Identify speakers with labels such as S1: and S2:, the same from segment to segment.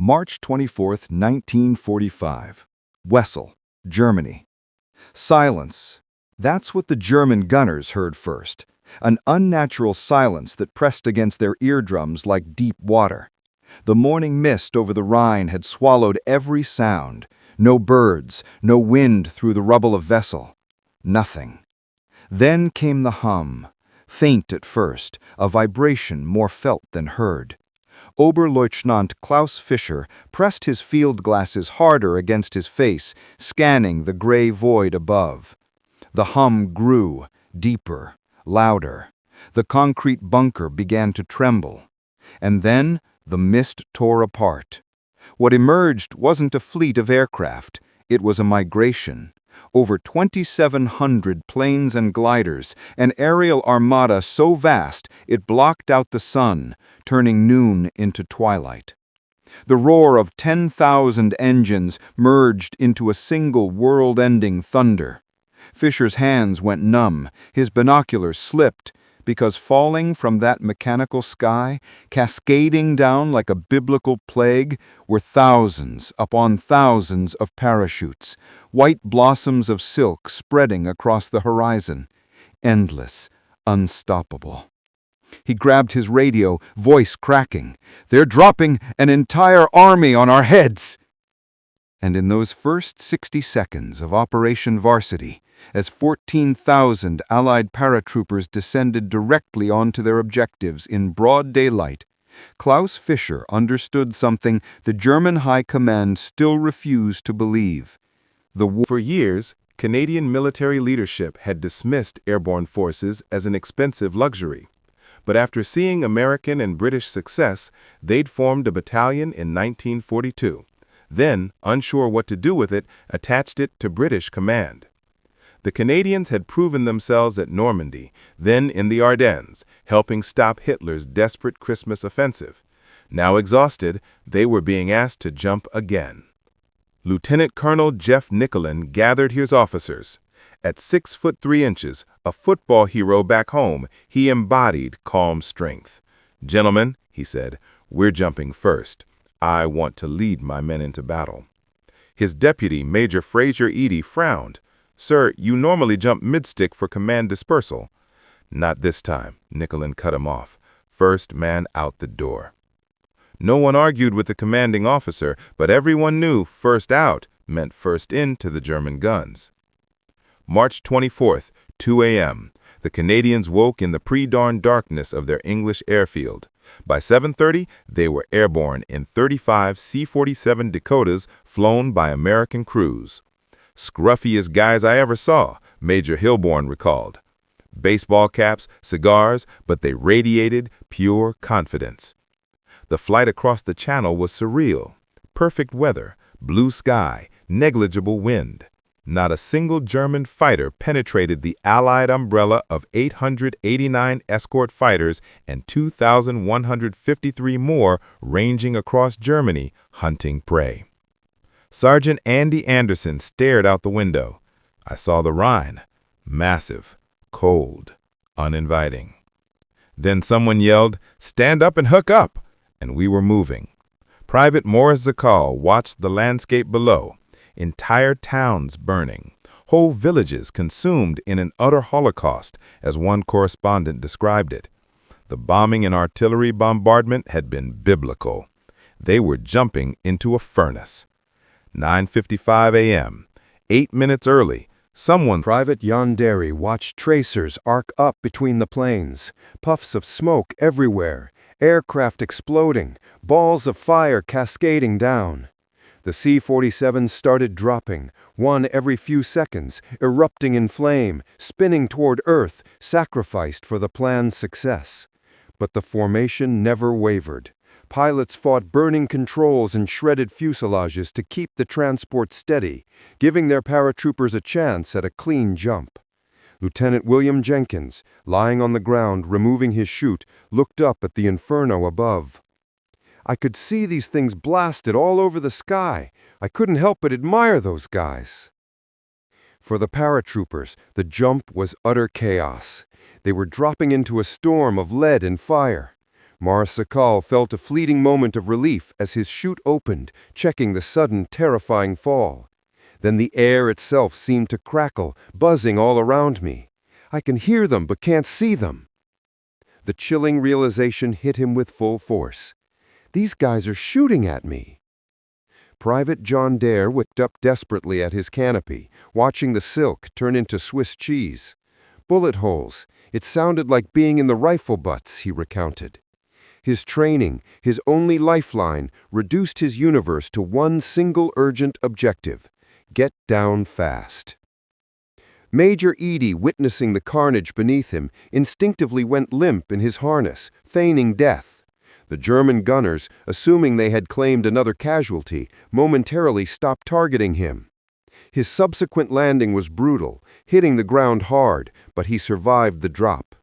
S1: March 24, 1945. Wessel, Germany. Silence. That's what the German gunners heard first. An unnatural silence that pressed against their eardrums like deep water. The morning mist over the Rhine had swallowed every sound. No birds, no wind through the rubble of Wessel. Nothing. Then came the hum. Faint at first, a vibration more felt than heard. Oberleutnant Klaus Fischer pressed his field glasses harder against his face, scanning the gray void above. The hum grew, deeper, louder. The concrete bunker began to tremble. And then the mist tore apart. What emerged wasn't a fleet of aircraft, it was a migration. Over 2,700 planes and gliders, an aerial armada so vast it blocked out the sun, turning noon into twilight. The roar of 10,000 engines merged into a single world-ending thunder. Fisher's hands went numb, his binoculars slipped, because falling from that mechanical sky, cascading down like a biblical plague, were thousands upon thousands of parachutes, white blossoms of silk spreading across the horizon, endless, unstoppable. He grabbed his radio, voice cracking. "They're dropping an entire army on our heads!" And in those first 60 seconds of Operation Varsity, as 14,000 Allied paratroopers descended directly onto their objectives in broad daylight, Klaus Fischer understood something the German High Command still refused to believe.
S2: For years, Canadian military leadership had dismissed airborne forces as an expensive luxury. But after seeing American and British success, they'd formed a battalion in 1942. Then, unsure what to do with it, attached it to British command. The Canadians had proven themselves at Normandy, then in the Ardennes, helping stop Hitler's desperate Christmas offensive. Now exhausted, they were being asked to jump again. Lieutenant Colonel Jeff Nicklin gathered his officers. At 6'3", a football hero back home, he embodied calm strength. "Gentlemen," he said, "we're jumping first. I want to lead my men into battle." His deputy, Major Fraser Eady, frowned. "Sir, you normally jump mid-stick for command dispersal." "Not this time," Nicklin cut him off. "First man out the door." No one argued with the commanding officer, but everyone knew first out meant first in to the German guns. March 24th, 2 a.m. The Canadians woke in the pre-dawn darkness of their English airfield. By 7:30, they were airborne in 35 C-47 Dakotas flown by American crews. "Scruffiest guys I ever saw," Major Hilborn recalled. Baseball caps, cigars, but they radiated pure confidence. The flight across the channel was surreal. Perfect weather, blue sky, negligible wind. Not a single German fighter penetrated the Allied umbrella of 889 escort fighters and 2,153 more ranging across Germany, hunting prey. Sergeant Andy Anderson stared out the window. I saw the Rhine, massive, cold, uninviting. Then someone yelled, "Stand up and hook up!" and we were moving. Private Morris Zakal watched the landscape below. Entire towns burning, whole villages consumed in an utter holocaust, as one correspondent described it. The bombing and artillery bombardment had been biblical. They were jumping into a furnace. 9:55 a.m., 8 minutes early,
S3: Private Yandere watched tracers arc up between the planes, puffs of smoke everywhere, aircraft exploding, balls of fire cascading down. The C-47s started dropping, one every few seconds, erupting in flame, spinning toward Earth, sacrificed for the plan's success. But the formation never wavered. Pilots fought burning controls and shredded fuselages to keep the transport steady, giving their paratroopers a chance at a clean jump. Lieutenant William Jenkins, lying on the ground removing his chute, looked up at the inferno above. "I could see these things blasted all over the sky. I couldn't help but admire those guys." For the paratroopers, the jump was utter chaos. They were dropping into a storm of lead and fire. Marsakal felt a fleeting moment of relief as his chute opened, checking the sudden, terrifying fall. Then the air itself seemed to crackle, buzzing all around me. I can hear them but can't see them. The chilling realization hit him with full force. These guys are shooting at me. Private John Dare whipped up desperately at his canopy, watching the silk turn into Swiss cheese. Bullet holes. It sounded like being in the rifle butts, he recounted. His training, his only lifeline, reduced his universe to one single urgent objective: get down fast. Major Edie, witnessing the carnage beneath him, instinctively went limp in his harness, feigning death. The German gunners, assuming they had claimed another casualty, momentarily stopped targeting him. His subsequent landing was brutal, hitting the ground hard, but he survived the drop.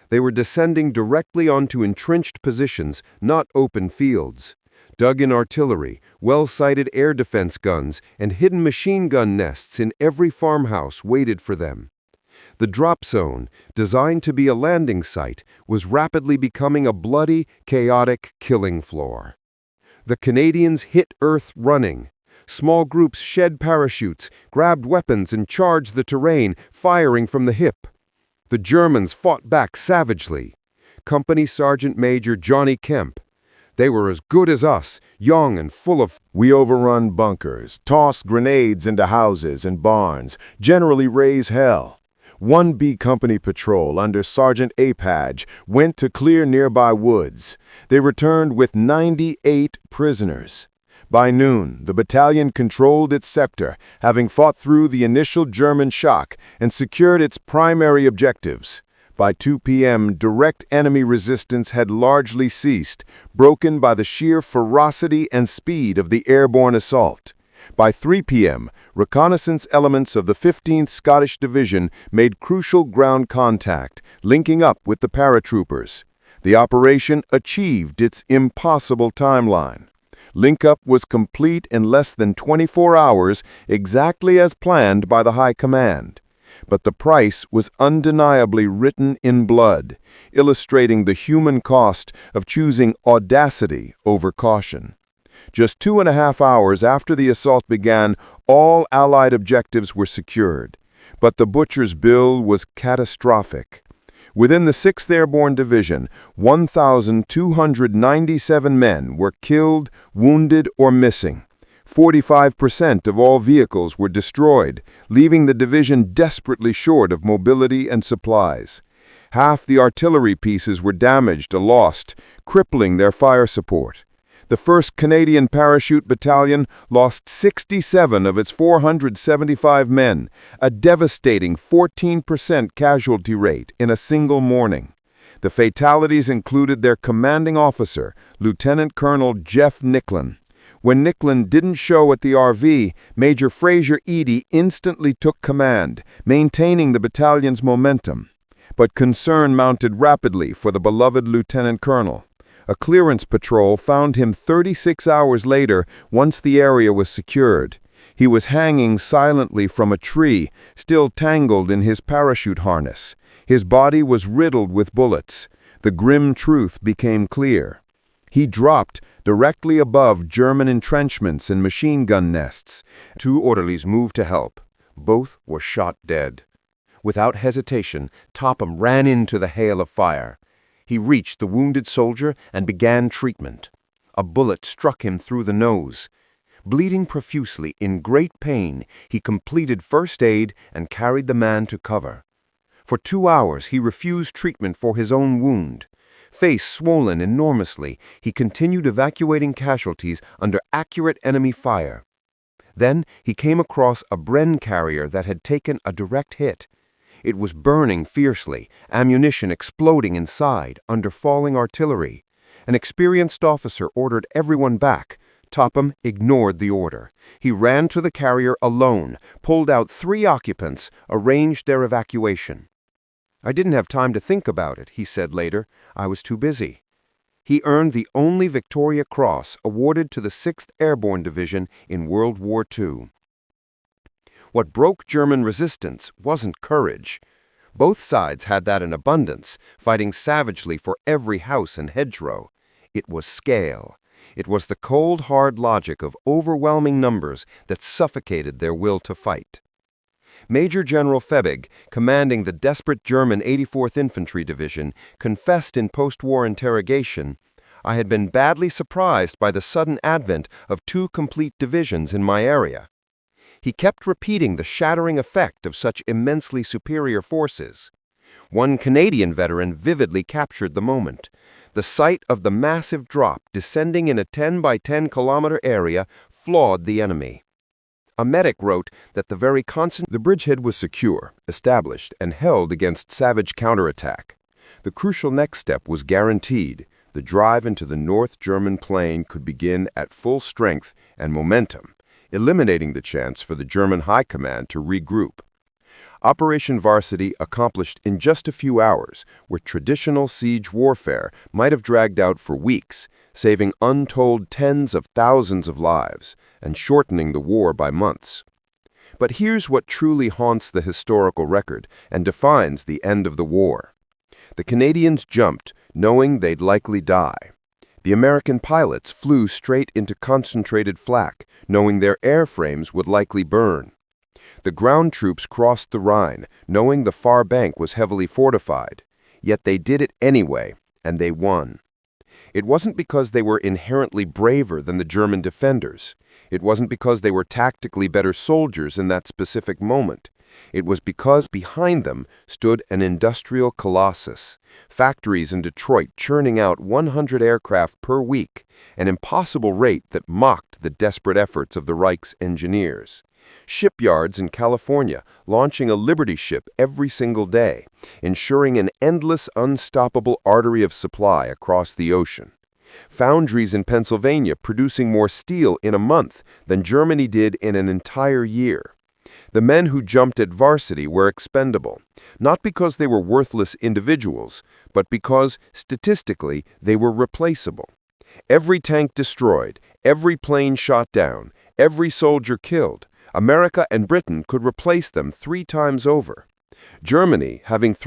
S3: They were descending directly onto entrenched positions, not open fields. Dug-in artillery, well-sighted air defense guns, and hidden machine gun nests in every farmhouse waited for them. The drop zone, designed to be a landing site, was rapidly becoming a bloody, chaotic killing floor. The Canadians hit Earth running. Small groups shed parachutes, grabbed weapons, and charged the terrain, firing from the hip. The Germans fought back savagely. Company Sergeant Major Johnny Kemp. They were as good as us, young and full of...
S2: We overrun bunkers, toss grenades into houses and barns, generally raise hell. 1B Company patrol under Sergeant Apage went to clear nearby woods. They returned with 98 prisoners. By noon, the battalion controlled its sector, having fought through the initial German shock and secured its primary objectives. By 2 p.m., direct enemy resistance had largely ceased, broken by the sheer ferocity and speed of the airborne assault. By 3 p.m., reconnaissance elements of the 15th Scottish Division made crucial ground contact, linking up with the paratroopers. The operation achieved its impossible timeline. Link-up was complete in less than 24 hours, exactly as planned by the High Command. But the price was undeniably written in blood, illustrating the human cost of choosing audacity over caution. Just 2.5 hours after the assault began, all Allied objectives were secured. But the butcher's bill was catastrophic. Within the 6th Airborne Division, 1,297 men were killed, wounded, or missing. 45% of all vehicles were destroyed, leaving the division desperately short of mobility and supplies. Half the artillery pieces were damaged or lost, crippling their fire support. The 1st Canadian Parachute Battalion lost 67 of its 475 men, a devastating 14% casualty rate in a single morning. The fatalities included their commanding officer, Lieutenant Colonel Jeff Nicklin. When Nicklin didn't show at the RV, Major Fraser Eadie instantly took command, maintaining the battalion's momentum. But concern mounted rapidly for the beloved Lieutenant Colonel. A clearance patrol found him 36 hours later once the area was secured. He was hanging silently from a tree, still tangled in his parachute harness. His body was riddled with bullets. The grim truth became clear. He dropped directly above German entrenchments and machine gun nests. 2 orderlies moved to help. Both were shot dead. Without hesitation, Topham ran into the hail of fire. He reached the wounded soldier and began treatment. A bullet struck him through the nose. Bleeding profusely, in great pain, he completed first aid and carried the man to cover. For 2 hours, he refused treatment for his own wound. Face swollen enormously, he continued evacuating casualties under accurate enemy fire. Then he came across a Bren carrier that had taken a direct hit. It was burning fiercely, ammunition exploding inside under falling artillery. An experienced officer ordered everyone back. Topham ignored the order. He ran to the carrier alone, pulled out 3 occupants, arranged their evacuation. "I didn't have time to think about it," he said later. "I was too busy." He earned the only Victoria Cross awarded to the 6th Airborne Division in World War II. What broke German resistance wasn't courage.
S3: Both sides had that in abundance, fighting savagely for every house and hedgerow. It was scale. It was the cold, hard logic of overwhelming numbers that suffocated their will to fight. Major General Febig, commanding the desperate German 84th Infantry Division, confessed in post-war interrogation, "I had been badly surprised by the sudden advent of 2 complete divisions in my area." He kept repeating the shattering effect of such immensely superior forces. One Canadian veteran vividly captured the moment. The sight of the massive drop descending in a 10 by 10 kilometer area flawed the enemy. A medic wrote that the bridgehead was secure, established, and held against savage counterattack. The crucial next step was guaranteed. The drive into the North German plain could begin at full strength and momentum, eliminating the chance for the German High Command to regroup. Operation Varsity accomplished in just a few hours, where traditional siege warfare might have dragged out for weeks, saving untold tens of thousands of lives and shortening the war by months. But here's what truly haunts the historical record and defines the end of the war. The Canadians jumped, knowing they'd likely die. The American pilots flew straight into concentrated flak, knowing their airframes would likely burn. The ground troops crossed the Rhine, knowing the far bank was heavily fortified. Yet they did it anyway, and they won. It wasn't because they were inherently braver than the German defenders. It wasn't because they were tactically better soldiers in that specific moment. It was because behind them stood an industrial colossus, factories in Detroit churning out 100 aircraft per week, an impossible rate that mocked the desperate efforts of the Reich's engineers. Shipyards in California launching a Liberty ship every single day, ensuring an endless, unstoppable artery of supply across the ocean. Foundries in Pennsylvania producing more steel in a month than Germany did in an entire year. The men who jumped at Varsity were expendable, not because they were worthless individuals, but because, statistically, they were replaceable. Every tank destroyed, every plane shot down, every soldier killed, America and Britain could replace them 3 times over. Germany, having thrown